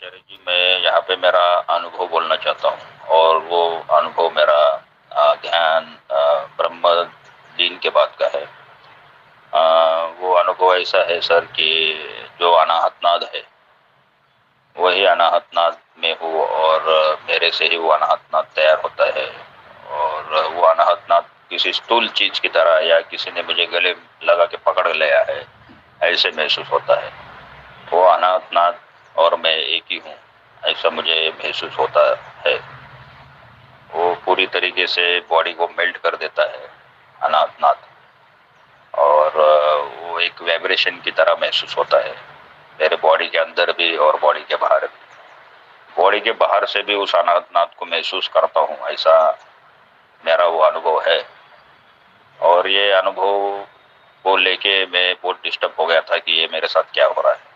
आचार्य जी, मैं यहाँ पे मेरा अनुभव बोलना चाहता हूँ और वो अनुभव मेरा ध्यान ब्रह्म दीन के बाद का है। वो अनुभव ऐसा है सर कि जो अनाहतनाद है वही अनाहतनाद में हूँ और मेरे से ही वो अनाहतनाद तैयार होता है। और वो अनाहतनाद किसी स्थूल चीज की तरह या किसी ने मुझे गले लगा के पकड़ लिया है ऐसे महसूस होता है। वो अनाहतनाद और मैं एक ही हूँ ऐसा मुझे महसूस होता है। वो पूरी तरीके से बॉडी को मेल्ट कर देता है अनाहतनाद। और वो एक वाइब्रेशन की तरह महसूस होता है मेरे बॉडी के अंदर भी और बॉडी के बाहर भी। बॉडी के बाहर से भी उस अनाहतनाद को महसूस करता हूँ ऐसा मेरा वो अनुभव है। और ये अनुभव को लेके मैं बहुत डिस्टर्ब हो गया था कि ये मेरे साथ क्या हो रहा है।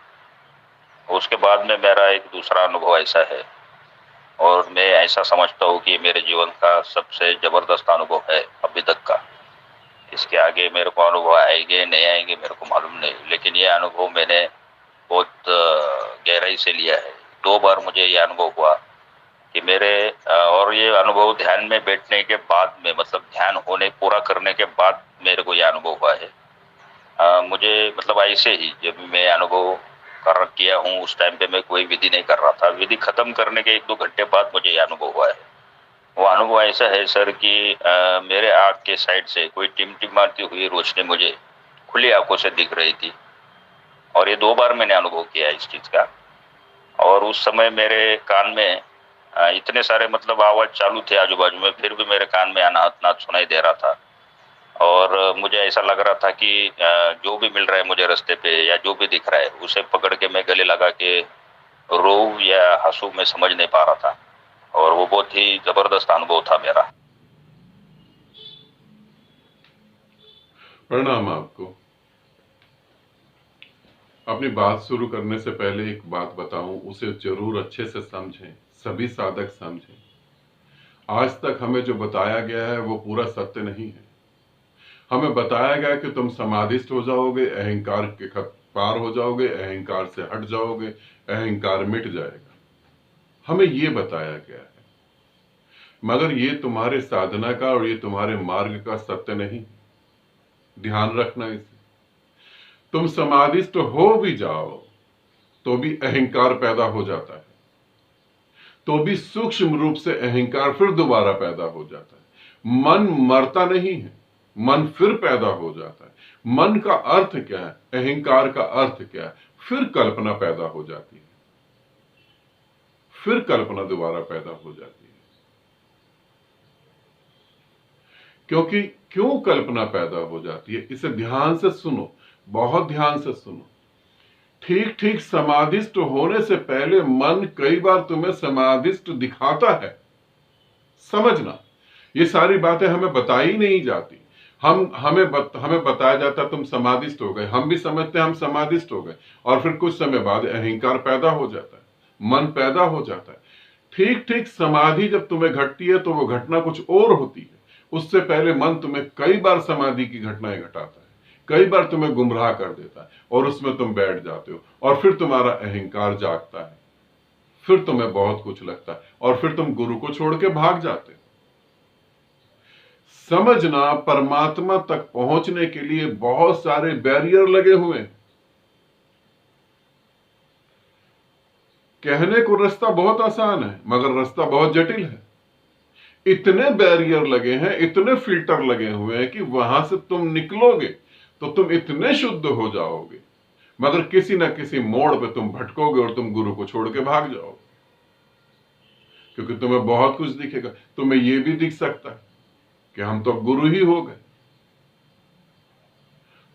उसके बाद में मेरा एक दूसरा अनुभव ऐसा है और मैं ऐसा समझता हूँ कि मेरे जीवन का सबसे जबरदस्त अनुभव है अभी तक का। इसके आगे मेरे को अनुभव आएंगे नहीं आएंगे मेरे को मालूम नहीं, लेकिन ये अनुभव मैंने बहुत गहराई से लिया है। 2 बार मुझे ये अनुभव हुआ कि मेरे और ये अनुभव ध्यान में बैठने के बाद में, मतलब ध्यान होने पूरा करने के बाद मेरे को ये अनुभव हुआ है। मुझे मतलब ऐसे ही जब मैं अनुभव कर किया हूँ उस टाइम पे मैं कोई विधि नहीं कर रहा था। विधि खत्म करने के 1-2 घंटे बाद मुझे ये अनुभव हुआ है। वो अनुभव ऐसा है सर कि मेरे आँख के साइड से कोई टिमटिमाती हुई रोशनी मुझे खुली आंखों से दिख रही थी। और ये 2 बार मैंने अनुभव किया इस चीज का। और उस समय मेरे कान में इतने सारे मतलब आवाज चालू थे आजू बाजू में, फिर भी मेरे कान में अनाहतनाद सुनाई दे रहा था। और मुझे ऐसा लग रहा था कि जो भी मिल रहा है मुझे रास्ते पे या जो भी दिख रहा है उसे पकड़ के मैं गले लगा के रोऊं या हंसू, मैं समझ नहीं पा रहा था। और वो बहुत ही जबरदस्त अनुभव था मेरा। प्रणाम आपको। अपनी बात शुरू करने से पहले एक बात बताऊं, उसे जरूर अच्छे से समझें, सभी साधक समझें। आज तक हमें जो बताया गया है वो पूरा सत्य नहीं है। हमें बताया गया कि तुम समाधिस्थ हो जाओगे, अहंकार के पार हो जाओगे, अहंकार से हट जाओगे, अहंकार मिट जाएगा। हमें ये बताया गया है, मगर ये तुम्हारे साधना का और ये तुम्हारे मार्ग का सत्य नहीं। ध्यान रखना इसे। तुम समाधिस्थ हो भी जाओ तो भी अहंकार पैदा हो जाता है, तो भी सूक्ष्म रूप से अहंकार फिर दोबारा पैदा हो जाता है। मन मरता नहीं है, मन फिर पैदा हो जाता है। मन का अर्थ क्या है, अहंकार का अर्थ क्या है, फिर कल्पना पैदा हो जाती है, फिर कल्पना दोबारा पैदा हो जाती है। क्योंकि क्यों कल्पना पैदा हो जाती है, इसे ध्यान से सुनो, बहुत ध्यान से सुनो। ठीक ठीक समाधिस्थ होने से पहले मन कई बार तुम्हें समाधिस्थ दिखाता है। समझना, ये सारी बातें हमें बताई नहीं जाती। हमें बताया जाता तुम समाधिस्थ हो गए, हम भी समझते हैं हम समाधिस्थ हो गए, और फिर कुछ समय बाद अहंकार पैदा हो जाता है, मन पैदा हो जाता है। ठीक ठीक समाधि जब तुम्हें घटती है तो वो घटना कुछ और होती है। उससे पहले मन तुम्हें कई बार समाधि की घटनाएं घटाता है, कई बार तुम्हें गुमराह कर देता है, और उसमें तुम बैठ जाते हो, और फिर तुम्हारा अहंकार जागता है, फिर तुम्हें बहुत कुछ लगता है, और फिर तुम गुरु को छोड़ के भाग जाते हो। समझना, परमात्मा तक पहुंचने के लिए बहुत सारे बैरियर लगे हुए हैं। कहने को रास्ता बहुत आसान है मगर रास्ता बहुत जटिल है। इतने बैरियर लगे हैं, इतने फिल्टर लगे हुए हैं कि वहां से तुम निकलोगे तो तुम इतने शुद्ध हो जाओगे, मगर किसी ना किसी मोड़ पे तुम भटकोगे और तुम गुरु को छोड़ के भाग जाओगे। क्योंकि तुम्हें बहुत कुछ दिखेगा, तुम्हें यह भी दिख सकता है कि हम तो गुरु ही हो गए।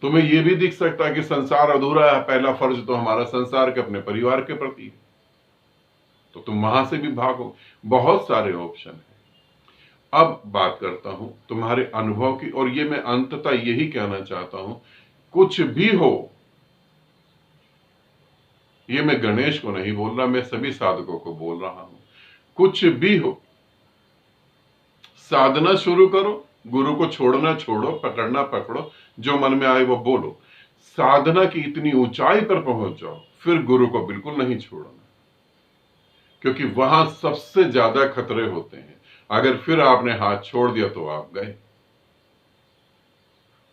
तुम्हें यह भी दिख सकता है कि संसार अधूरा है, पहला फर्ज तो हमारा संसार के अपने परिवार के प्रति है, तो तुम वहां से भी भागो। बहुत सारे ऑप्शन है। अब बात करता हूं तुम्हारे अनुभव की, और ये मैं अंततः यही कहना चाहता हूं, कुछ भी हो, ये मैं गणेश को नहीं बोल रहा, मैं सभी साधकों को बोल रहा हूं, कुछ भी हो, साधना शुरू करो, गुरु को छोड़ना छोड़ो, पकड़ना पकड़ो, जो मन में आए वो बोलो। साधना की इतनी ऊंचाई पर पहुंच जाओ, फिर गुरु को बिल्कुल नहीं छोड़ना। क्योंकि वहां सबसे ज्यादा खतरे होते हैं। अगर फिर आपने हाथ छोड़ दिया तो आप गए।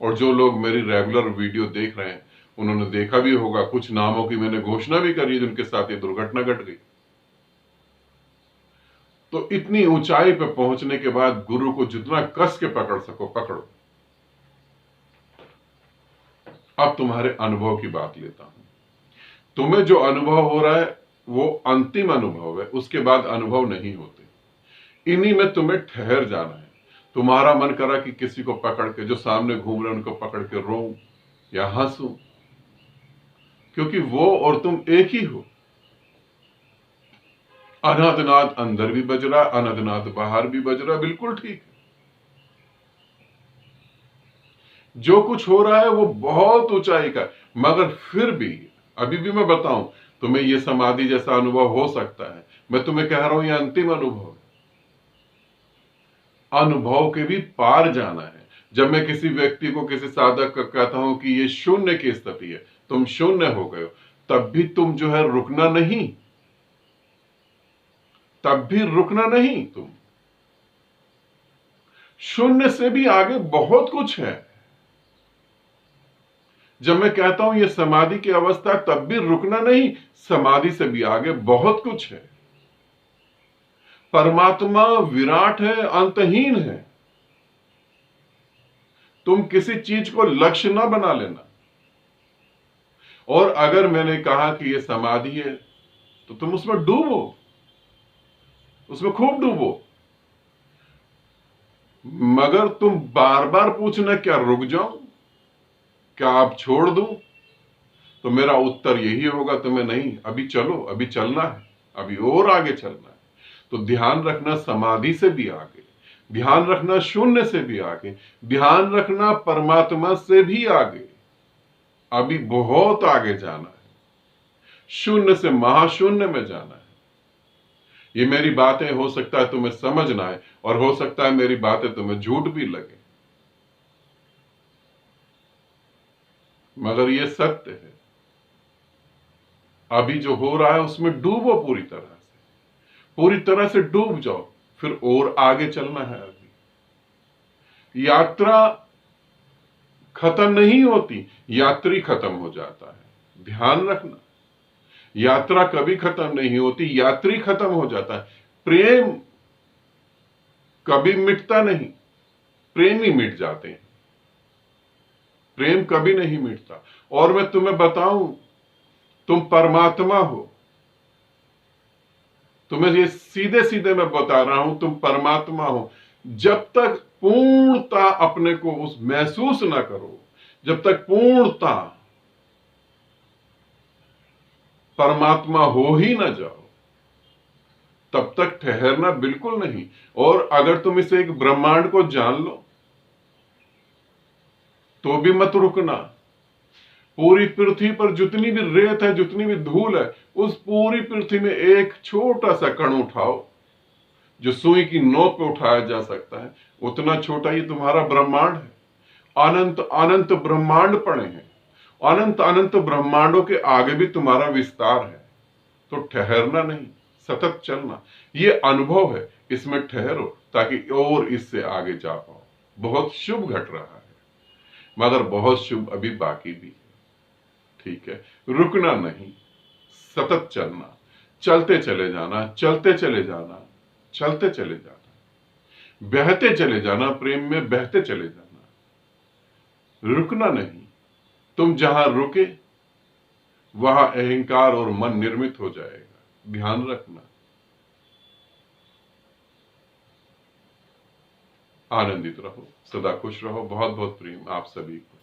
और जो लोग मेरी रेगुलर वीडियो देख रहे हैं उन्होंने देखा भी होगा, कुछ नामों की मैंने घोषणा भी करी जिनके साथ ये दुर्घटना घट गई। तो इतनी ऊंचाई पर पहुंचने के बाद गुरु को जितना कस के पकड़ सको पकड़ो। अब तुम्हारे अनुभव की बात लेता हूं। तुम्हें जो अनुभव हो रहा है वो अंतिम अनुभव है, उसके बाद अनुभव नहीं होते। इन्हीं में तुम्हें ठहर जाना है। तुम्हारा मन करा कि किसी को पकड़ के, जो सामने घूम रहे उनको पकड़ के रो या हंसू, क्योंकि वो और तुम एक ही हो। अनादनाद अंदर भी बज रहा, अनादनाद बाहर भी बज रहा, बिल्कुल ठीक है। जो कुछ हो रहा है वो बहुत ऊंचाई का, मगर फिर भी अभी भी मैं बताऊं तुम्हें ये समाधि जैसा अनुभव हो सकता है। मैं तुम्हें कह रहा हूं ये अंतिम अनुभव है। अनुभव के भी पार जाना है। जब मैं किसी व्यक्ति को, किसी साधक को कहता हूं कि ये शून्य की स्थिति है, तुम शून्य हो गए हो, तब भी तुम जो है रुकना नहीं, तब भी रुकना नहीं। तुम शून्य से भी आगे बहुत कुछ है। जब मैं कहता हूं ये समाधि की अवस्था, तब भी रुकना नहीं, समाधि से भी आगे बहुत कुछ है। परमात्मा विराट है, अंतहीन है। तुम किसी चीज को लक्ष्य ना बना लेना। और अगर मैंने कहा कि ये समाधि है तो तुम उसमें डूबो, उसमें खूब डूबो। मगर तुम बार बार पूछना क्या रुक जाऊं, क्या आप छोड़ दूं, तो मेरा उत्तर यही होगा तुम्हें, नहीं, अभी चलो, अभी चलना है, अभी और आगे चलना है। तो ध्यान रखना समाधि से भी आगे, ध्यान रखना शून्य से भी आगे, ध्यान रखना परमात्मा से भी आगे। अभी बहुत आगे जाना है, शून्य से महाशून्य में जाना है। ये मेरी बातें हो सकता है तुम्हें समझ ना आए, और हो सकता है मेरी बातें तुम्हें झूठ भी लगे, मगर ये सत्य है। अभी जो हो रहा है उसमें डूबो, पूरी तरह से डूब जाओ, फिर और आगे चलना है। अभी यात्रा खत्म नहीं होती, यात्री खत्म हो जाता है। ध्यान रखना, यात्रा कभी खत्म नहीं होती, यात्री खत्म हो जाता है। प्रेम कभी मिटता नहीं, प्रेमी मिट जाते हैं, प्रेम कभी नहीं मिटता। और मैं तुम्हें बताऊं, तुम परमात्मा हो। तुम्हें ये सीधे सीधे मैं बता रहा हूं, तुम परमात्मा हो। जब तक पूर्णता अपने को उस महसूस ना करो, जब तक पूर्णता परमात्मा हो ही ना जाओ, तब तक ठहरना बिल्कुल नहीं। और अगर तुम इसे एक ब्रह्मांड को जान लो तो भी मत रुकना। पूरी पृथ्वी पर जितनी भी रेत है, जितनी भी धूल है, उस पूरी पृथ्वी में एक छोटा सा कण उठाओ, जो सुई की नोक पे उठाया जा सकता है, उतना छोटा ही तुम्हारा ब्रह्मांड है। अनंत अनंत ब्रह्मांड पड़े हैं, अनंत अनंत ब्रह्मांडों के आगे भी तुम्हारा विस्तार है। तो ठहरना नहीं, सतत चलना। ये अनुभव है, इसमें ठहरो ताकि और इससे आगे जा पाओ। बहुत शुभ घट रहा है, मगर बहुत शुभ अभी बाकी भी है। ठीक है, रुकना नहीं, सतत चलना, चलते चले जाना, चलते चले जाना, चलते चले जाना, बहते चले जाना, प्रेम में बहते चले जाना, रुकना नहीं। तुम जहां रुके वहां अहंकार और मन निर्मित हो जाएगा, ध्यान रखना। आनंदित रहो, सदा खुश रहो। बहुत बहुत प्रेम आप सभी को।